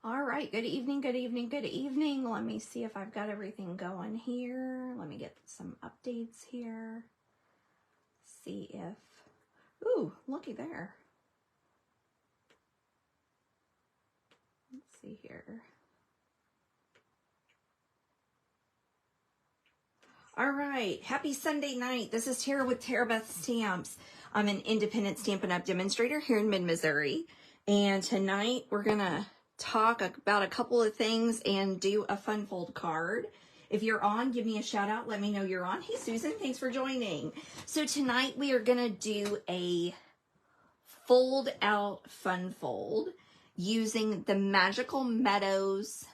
All right, good evening, good evening, good evening. Let me see if I've got everything going here. Let me get some updates here. See if, ooh, looky there. Let's see here. All right, happy Sunday night. This is Tara with Tarabeth Stamps. I'm an independent Stampin' Up demonstrator here in mid-Missouri. And tonight we're gonna talk about a couple of things and do a fun fold card. If you're on, give me a shout out. Let me know you're on. Hey, Susan, thanks for joining. So tonight we are gonna do a fold out fun fold using the Magical Meadows.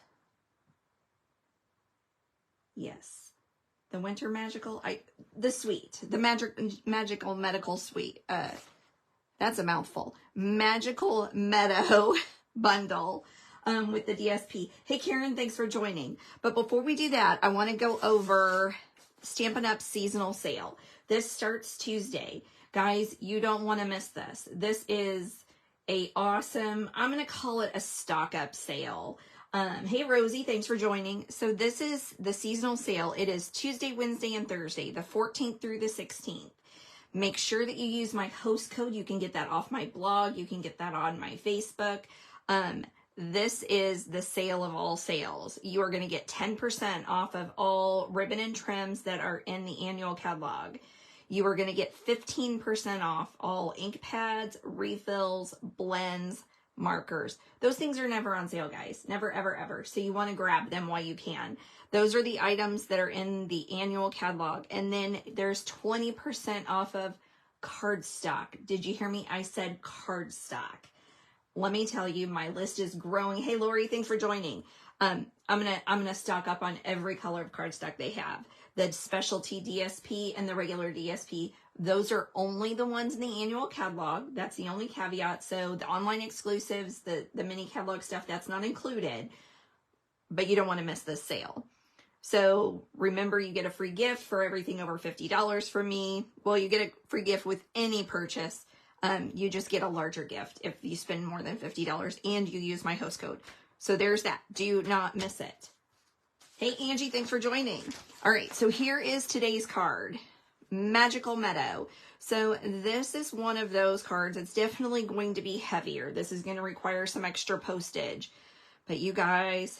Yes, the Winter Magical, the suite, the Magical Medical Suite. That's a mouthful. Magical Meadow bundle with the DSP. Hey, Karen, thanks for joining. But before we do that, I want to go over Stampin' Up seasonal sale. This starts Tuesday. Guys, you don't want to miss this. This is a awesome, I'm going to call it a stock up sale. Hey, Rosie, thanks for joining. So this is the seasonal sale. It is Tuesday, Wednesday, and Thursday, the 14th through the 16th. Make sure that you use my host code. You can get that off my blog. You can get that on my Facebook. This is the sale of all sales. You are going to get 10% off of all ribbon and trims that are in the annual catalog. You are going to get 15% off all ink pads, refills, blends, markers. Those things are never on sale, guys. Never, ever, ever. So you want to grab them while you can. Those are the items that are in the annual catalog. And then there's 20% off of cardstock. Did you hear me? I said cardstock. Let me tell you, my list is growing. Hey, Lori, thanks for joining. I'm gonna stock up on every color of cardstock they have. The specialty DSP and the regular DSP, those are only the ones in the annual catalog. That's the only caveat. So the online exclusives, the mini catalog stuff, that's not included. But you don't want to miss this sale. So remember, you get a free gift for everything over $50 from me. Well, you get a free gift with any purchase. You just get a larger gift if you spend more than $50 and you use my host code. So there's that. Do not miss it. Hey, Angie, thanks for joining. All right, so here is today's card, Magical Meadow. So this is one of those cards. It's definitely going to be heavier. This is going to require some extra postage. But you guys,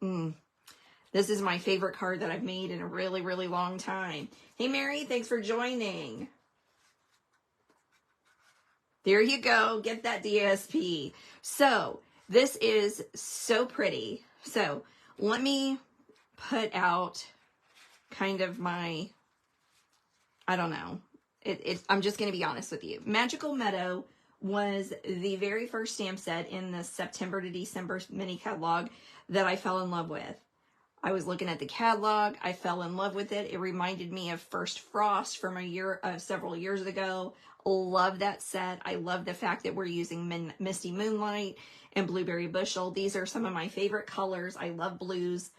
this is my favorite card that I've made in a really, really long time. Hey, Mary, thanks for joining. There you go. Get that DSP. So this is so pretty. So let me put out kind of my, I don't know. I'm just going to be honest with you. Magical Meadow was the very first stamp set in the September to December mini catalog that I fell in love with. I was looking at the catalog. I fell in love with it. It reminded me of First Frost from several years ago. Love that set. I love the fact that we're using Misty Moonlight and Blueberry Bushel. These are some of my favorite colors. I love blues.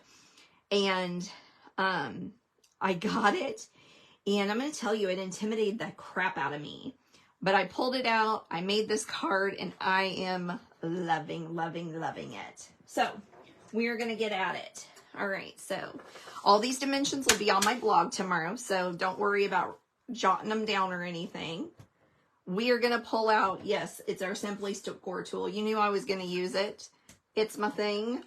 And I got it. And I'm going to tell you, it intimidated the crap out of me. But I pulled it out. I made this card. And I am loving, loving, loving it. So we are going to get at it. All right. So all these dimensions will be on my blog tomorrow. So don't worry about jotting them down or anything. We are going to pull out, yes, it's our Simply Score tool. You knew I was going to use it. It's my thing.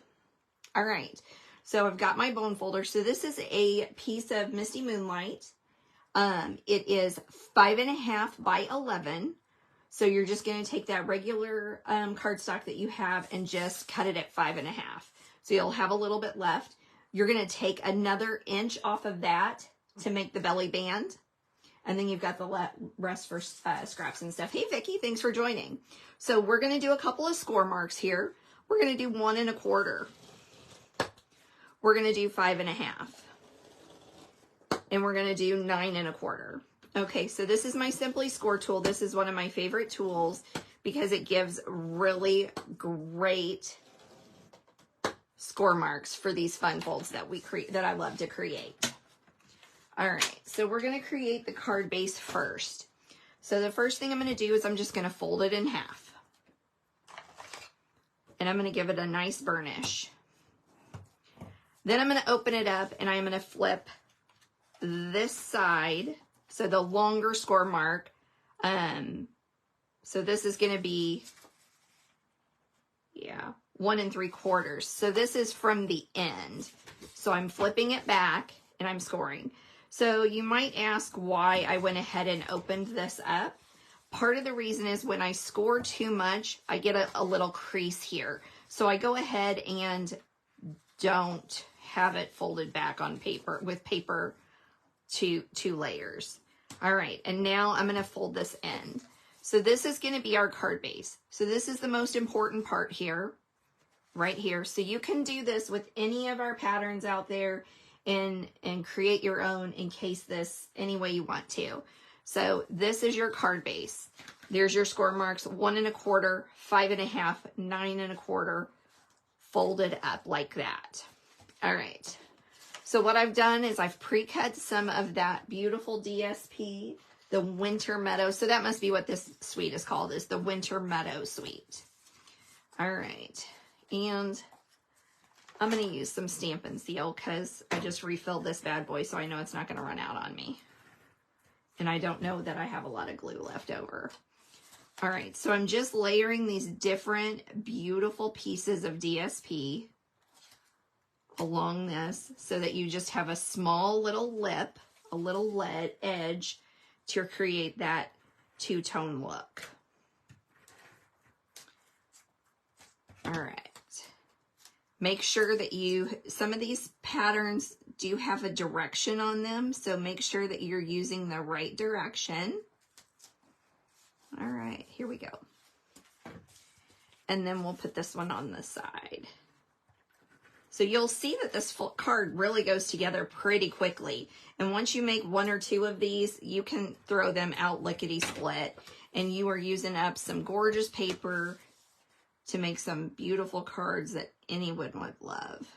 All right. So I've got my bone folder. So this is a piece of Misty Moonlight. It is 5.5 by 11. So you're just going to take that regular cardstock that you have and just cut it at 5.5. So you'll have a little bit left. You're going to take another inch off of that to make the belly band. And then you've got the rest for scraps and stuff. Hey, Vicki, thanks for joining. So we're going to do a couple of score marks here. We're going to do 1 1/4. We're going to do 5.5. And we're going to do 9 1/4. Okay, so this is my Simply Score tool. This is one of my favorite tools because it gives really great score marks for these fun folds that I love to create. All right, so we're going to create the card base first. So the first thing I'm going to do is I'm just going to fold it in half. and I'm going to give it a nice burnish. Then I'm going to open it up and I'm going to flip this side, so the longer score mark. So this is going to be, yeah, 1 3/4. So this is from the end. So I'm flipping it back and I'm scoring. So you might ask why I went ahead and opened this up. Part of the reason is when I score too much, I get a little crease here. So I go ahead and don't have it folded back on paper with paper two layers. All right, and now I'm going to fold this in. So this is going to be our card base. So this is the most important part here, right here. So you can do this with any of our patterns out there and create your own in case this any way you want to. So this is your card base. There's your score marks, 1 1/4, 5 1/2, 9 1/4, folded up like that. All right. So what I've done is I've pre-cut some of that beautiful DSP, the Winter Meadow. So that must be what this suite is called, is the Winter Meadow suite. All right. And I'm going to use some Stampin' Seal because I just refilled this bad boy, so I know it's not going to run out on me. And I don't know that I have a lot of glue left over. All right, so I'm just layering these different beautiful pieces of DSP along this so that you just have a small little lip, a little lead edge to create that two-tone look. All right. Make sure that some of these patterns do have a direction on them, so make sure that you're using the right direction. All right, here we go. And then we'll put this one on the side. So you'll see that this full card really goes together pretty quickly. And once you make 1 or 2 of these, you can throw them out lickety-split. And you are using up some gorgeous paper to make some beautiful cards that anyone would love.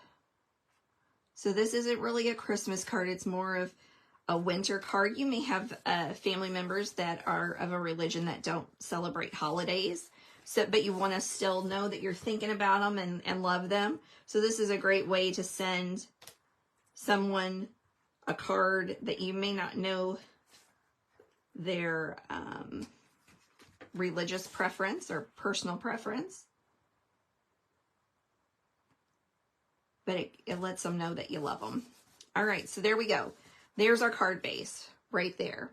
So this isn't really a Christmas card. It's more of a winter card. You may have family members that are of a religion that don't celebrate holidays. So, but you want to still know that you're thinking about them and love them. So this is a great way to send someone a card that you may not know their religious preference or personal preference. But it lets them know that you love them. All right, so there we go. There's our card base right there.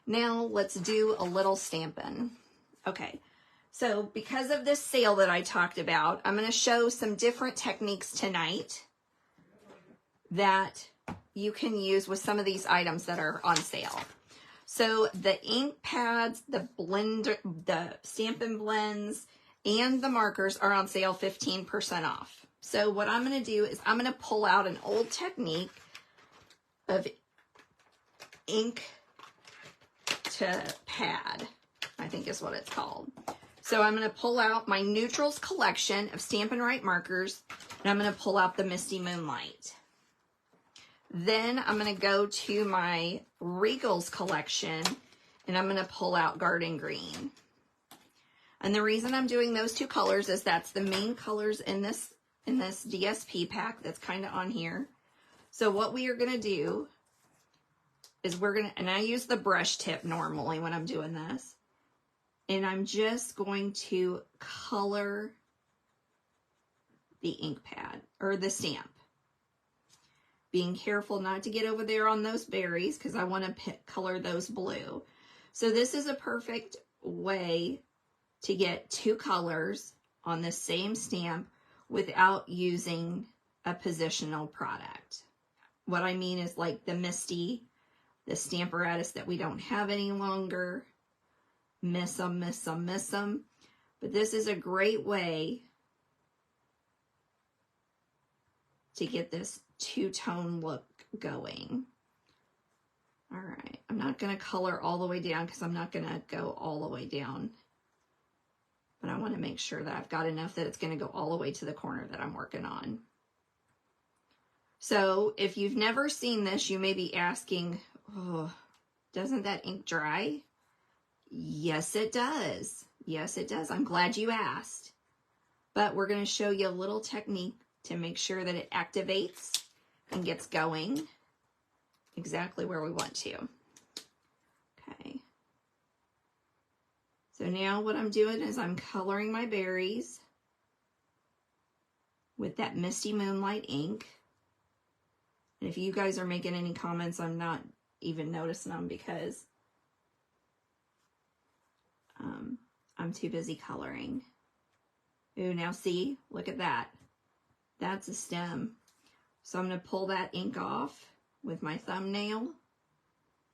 Now let's do a little stamping. Okay. So because of this sale that I talked about, I'm going to show some different techniques tonight that you can use with some of these items that are on sale. So the ink pads, the blender, the Stampin' Blends, and the markers are on sale 15% off. So what I'm going to do is I'm going to pull out an old technique of ink to pad, I think is what it's called. So I'm going to pull out my Neutrals collection of Stampin' Right markers, and I'm going to pull out the Misty Moonlight. Then I'm going to go to my Regals collection, and I'm going to pull out Garden Green. And the reason I'm doing those 2 colors is that's the main colors in this DSP pack that's kind of on here. So what we are going to do is and I use the brush tip normally when I'm doing this. And I'm just going to color the ink pad or the stamp. Being careful not to get over there on those berries because I want to color those blue. So this is a perfect way to get 2 colors on the same stamp without using a positional product. What I mean is like the Misty, the Stamparatus that we don't have any longer. Miss them, miss them, miss them. But this is a great way to get this 2-tone look going. All right, I'm not going to color all the way down because I'm not going to go all the way down. But I want to make sure that I've got enough that it's going to go all the way to the corner that I'm working on. So if you've never seen this, you may be asking, oh, doesn't that ink dry? Yes, it does. Yes, it does. I'm glad you asked. but we're going to show you a little technique to make sure that it activates and gets going exactly where we want to. Okay. So now what I'm doing is I'm coloring my berries with that Misty Moonlight ink. And if you guys are making any comments, I'm not even noticing them because I'm too busy coloring. Ooh, now see, look at that. That's a stem. So I'm going to pull that ink off with my thumbnail,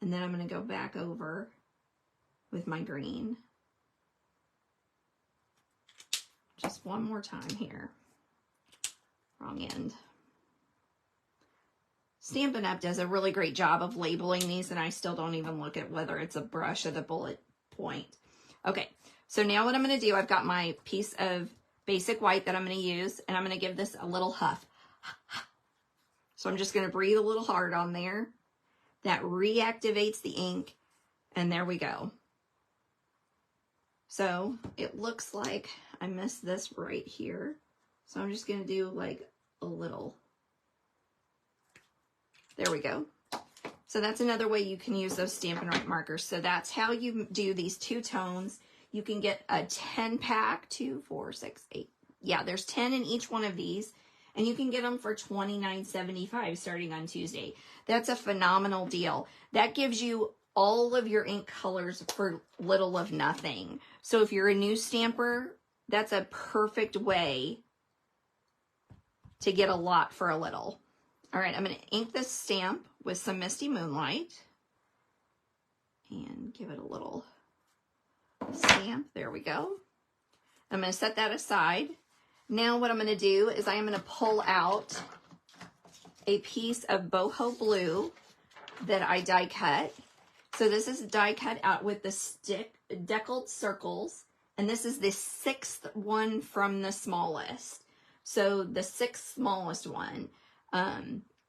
and then I'm going to go back over with my green. Just one more time here. Wrong end. Stampin' Up! Does a really great job of labeling these, and I still don't even look at whether it's a brush or the bullet point. Okay, so now what I'm going to do, I've got my piece of basic white that I'm going to use, and I'm going to give this a little huff. So I'm just going to breathe a little hard on there. That reactivates the ink, and there we go. So it looks like I missed this right here. So I'm just going to do like a little. There we go. So that's another way you can use those Stampin' Up! Markers. So that's how you do these two tones. You can get a 10-pack, 2, 4, 6, 8. Yeah, there's 10 in each one of these. And you can get them for $29.75 starting on Tuesday. That's a phenomenal deal. That gives you all of your ink colors for little of nothing. So if you're a new stamper, that's a perfect way to get a lot for a little. All right, I'm going to ink this stamp with some Misty Moonlight and give it a little stamp. There we go. I'm going to set that aside. Now what I'm going to do is I am going to pull out a piece of boho blue that I die cut. So this is die cut out with the stick deckled circles, and this is the 6th one from the smallest. So the 6th smallest one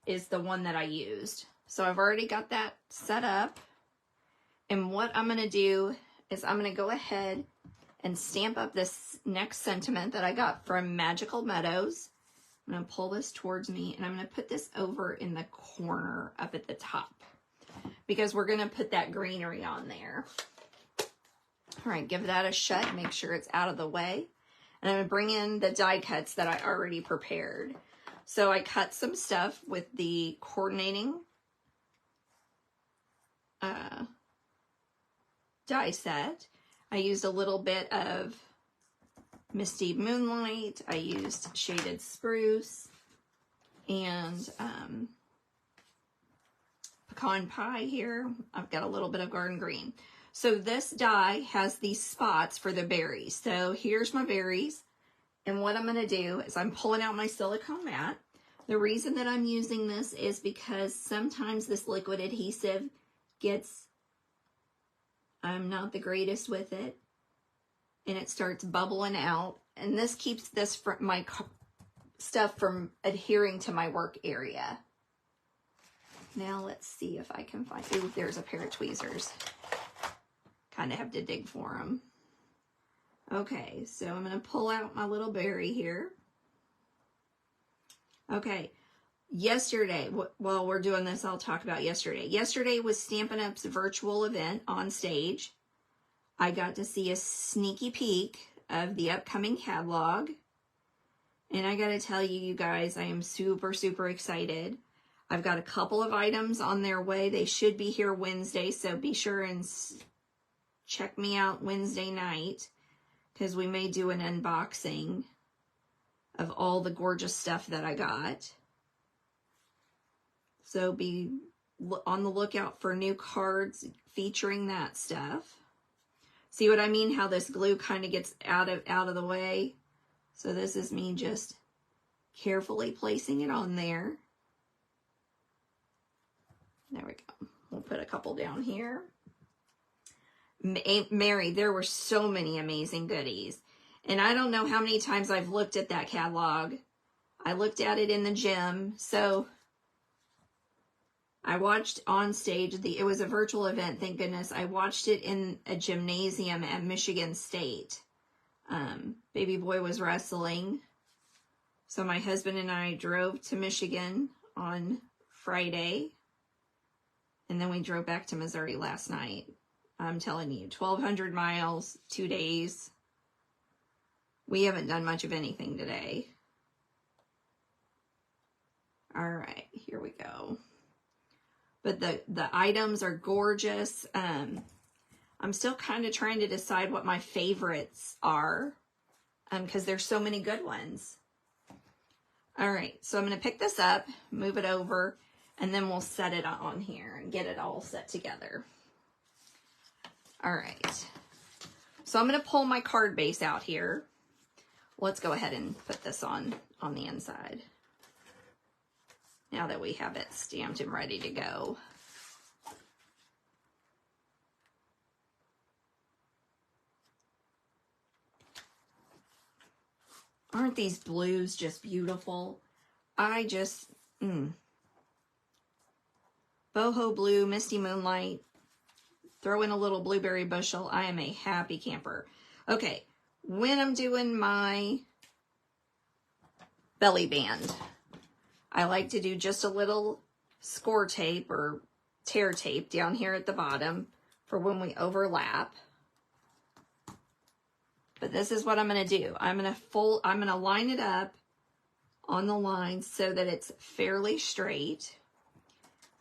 is the one that I used. So I've already got that set up. And what I'm going to do is I'm going to go ahead and stamp up this next sentiment that I got from Magical Meadows. I'm going to pull this towards me, and I'm going to put this over in the corner up at the top because we're going to put that greenery on there. All right, give that a shut, make sure it's out of the way. And I'm going to bring in the die cuts that I already prepared. So I cut some stuff with the coordinating die set. I used a little bit of Misty Moonlight. I used Shaded Spruce and Pecan Pie here. I've got a little bit of Garden Green. So this die has these spots for the berries. So here's my berries. And what I'm going to do is I'm pulling out my silicone mat. The reason that I'm using this is because sometimes this liquid adhesive gets, I'm not the greatest with it, and it starts bubbling out. And this keeps this from my stuff from adhering to my work area. Now let's see if I can find, ooh, there's a pair of tweezers. Kind of have to dig for them. Okay, so I'm going to pull out my little berry here. Okay, yesterday, while we're doing this, I'll talk about yesterday. Yesterday was Stampin' Up's virtual event on stage. I got to see a sneaky peek of the upcoming catalog. And I got to tell you, you guys, I am super, super excited. I've got a couple of items on their way. They should be here Wednesday, so be sure and check me out Wednesday night, because we may do an unboxing of all the gorgeous stuff that I got. So be on the lookout for new cards featuring that stuff. See what I mean? How this glue kind of gets out of the way. So this is me just carefully placing it on there. There we go. We'll put a couple down here. Mary, there were so many amazing goodies. And I don't know how many times I've looked at that catalog. I looked at it in the gym. So I watched on stage. It was a virtual event, thank goodness. I watched it in a gymnasium at Michigan State. Baby boy was wrestling. So my husband and I drove to Michigan on Friday. And then we drove back to Missouri last night. I'm telling you, 1,200 miles, 2 days. We haven't done much of anything today. All right, here we go. But the items are gorgeous. I'm still kind of trying to decide what my favorites are because there's so many good ones. All right, so I'm going to pick this up, move it over, and then we'll set it on here and get it all set together. All right, so I'm going to pull my card base out here. Let's go ahead and put this on the inside now that we have it stamped and ready to go. Aren't these blues just beautiful? I just, boho blue, misty moonlight, throw in a little blueberry bushel. I am a happy camper. Okay, when I'm doing my belly band, I like to do just a little score tape or tear tape down here at the bottom for when we overlap. But this is what I'm going to do. I'm going to line it up on the line so that it's fairly straight.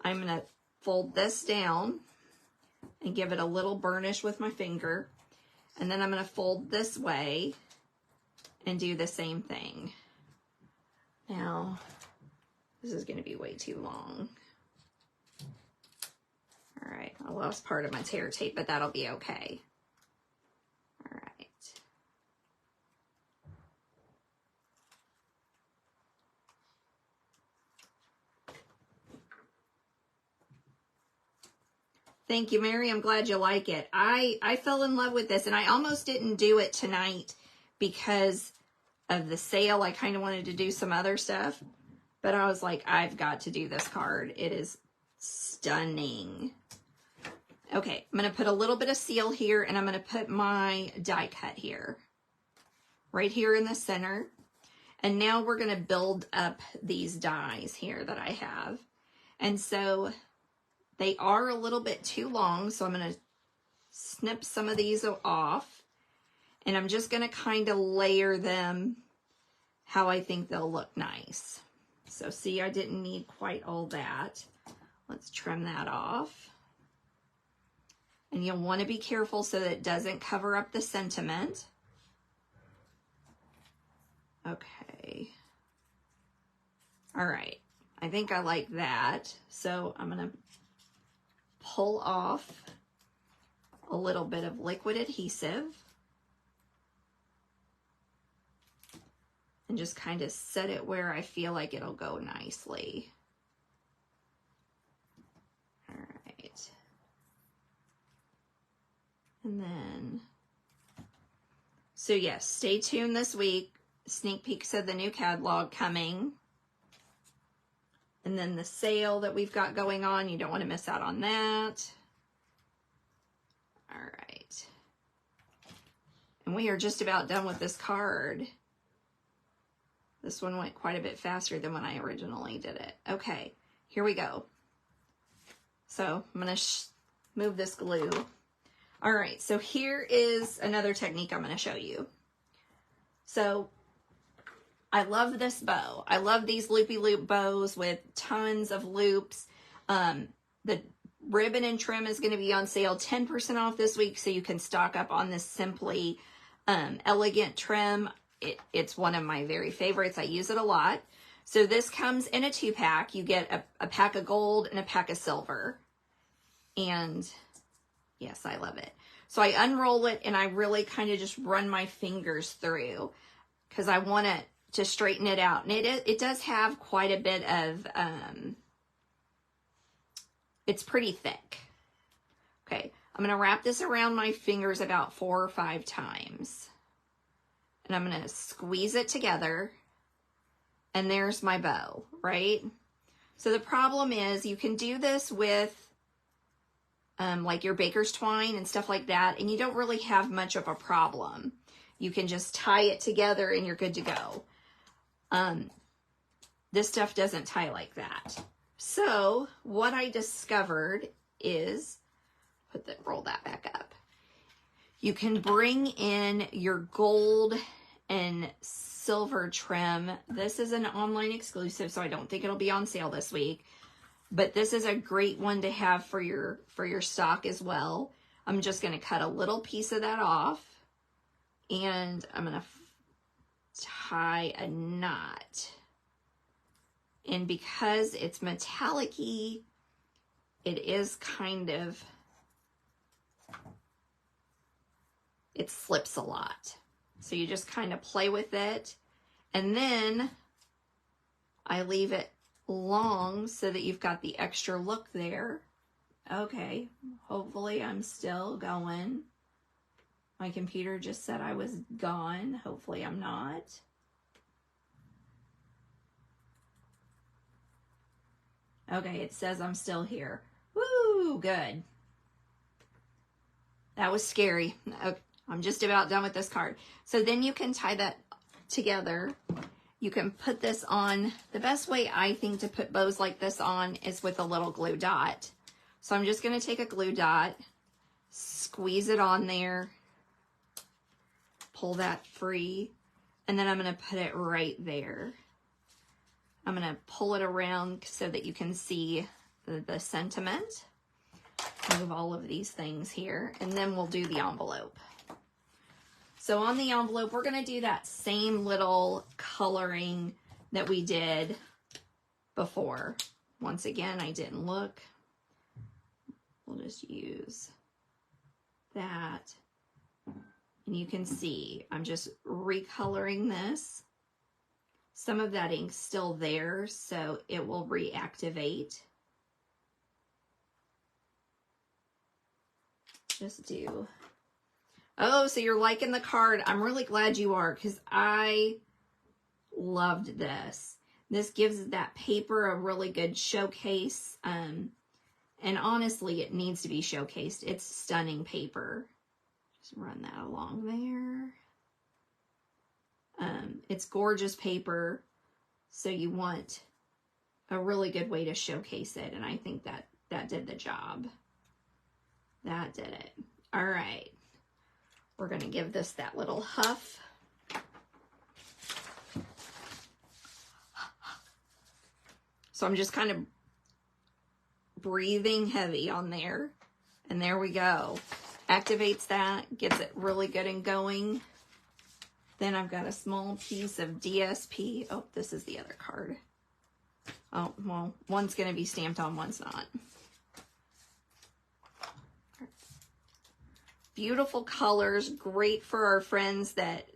I'm going to fold this down and give it a little burnish with my finger. And then I'm going to fold this way and do the same thing. Now, this is going to be way too long. All right, I lost part of my tear tape, but that'll be okay. All right. Thank you, Mary. I'm glad you like it. I fell in love with this, and I almost didn't do it tonight because of the sale. I kind of wanted to do some other stuff, but I was like, I've got to do this card. It is stunning. Okay, I'm going to put a little bit of seal here, and I'm going to put my die cut here, right here in the center. And now we're going to build up these dies here that I have. And so they are a little bit too long, so I'm going to snip some of these off. And I'm just going to kind of layer them how I think they'll look nice. So see, I didn't need quite all that. Let's trim that off. And you'll want to be careful so that it doesn't cover up the sentiment. Okay. All right. I think I like that. So I'm going to pull off a little bit of liquid adhesive and just kind of set it where I feel like it'll go nicely. All right. And then, so yes, stay tuned this week. Sneak peeks of the new catalog coming. And then the sale that we've got going on, you don't want to miss out on that. All right. And we are just about done with this card. This one went quite a bit faster than when I originally did it. Okay, here we go. So I'm going to move this glue. All right, so here is another technique I'm going to show you. So I love this bow. I love these loopy-loop bows with tons of loops. The ribbon and trim is going to be on sale 10% off this week, so you can stock up on this Simply Elegant trim. It's one of my very favorites. I use it a lot. So this comes in a 2-pack. You get a pack of gold and a pack of silver. And yes, I love it. So I unroll it and I really kind of just run my fingers through because I want to straighten it out. And it does have quite a bit of, it's pretty thick. Okay, I'm going to wrap this around my fingers about 4 or 5 times. And I'm going to squeeze it together. And there's my bow, right? So the problem is you can do this with like your baker's twine and stuff like that, and you don't really have much of a problem. You can just tie it together and you're good to go. This stuff doesn't tie like that. So what I discovered is, roll that back up. You can bring in your gold and silver trim. This is an online exclusive, so I don't think it'll be on sale this week. But this is a great one to have for your stock as well. I'm just going to cut a little piece of that off, and I'm going to tie a knot. And because it's metallic-y, it is kind of, it slips a lot. So you just kind of play with it. And then I leave it long so that you've got the extra look there. Okay, hopefully I'm still going. My computer just said I was gone. Hopefully I'm not. Okay, it says I'm still here. Woo, good. That was scary. Okay, I'm just about done with this card. So then you can tie that together. You can put this on. The best way I think to put bows like this on is with a little glue dot. So I'm just going to take a glue dot, squeeze it on there, pull that free, and then I'm going to put it right there. I'm going to pull it around so that you can see the sentiment. Move all of these things here, and then we'll do the envelope. So on the envelope, we're going to do that same little coloring that we did before. Once again, I didn't look. We'll just use that. And you can see I'm just recoloring this. Some of that ink's still there, so it will reactivate. Just do. Oh, so you're liking the card. I'm really glad you are, because I loved this. This gives that paper a really good showcase. And honestly, it needs to be showcased. It's stunning paper. Just run that along there. It's gorgeous paper, so you want a really good way to showcase it, and I think that did the job. That did it. All right. We're going to give this that little huff. So I'm just kind of breathing heavy on there, and there we go. Activates that, gets it really good and going. Then I've got a small piece of DSP. Oh, this is the other card. Oh, well, one's going to be stamped on, one's not. Beautiful colors, great for our friends that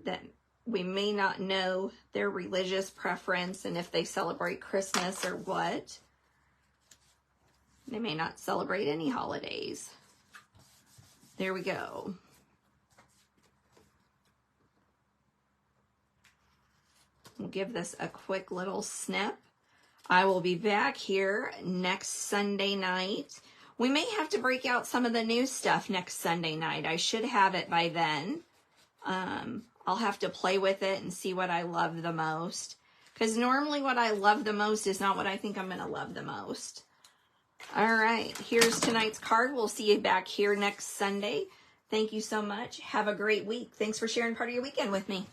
we may not know their religious preference and if they celebrate Christmas or what. They may not celebrate any holidays. There we go. We'll give this a quick little snip. I will be back here next Sunday night. We may have to break out some of the new stuff next Sunday night. I should have it by then. I'll have to play with it and see what I love the most. Because normally what I love the most is not what I think I'm going to love the most. All right, here's tonight's card. We'll see you back here next Sunday. Thank you so much. Have a great week. Thanks for sharing part of your weekend with me.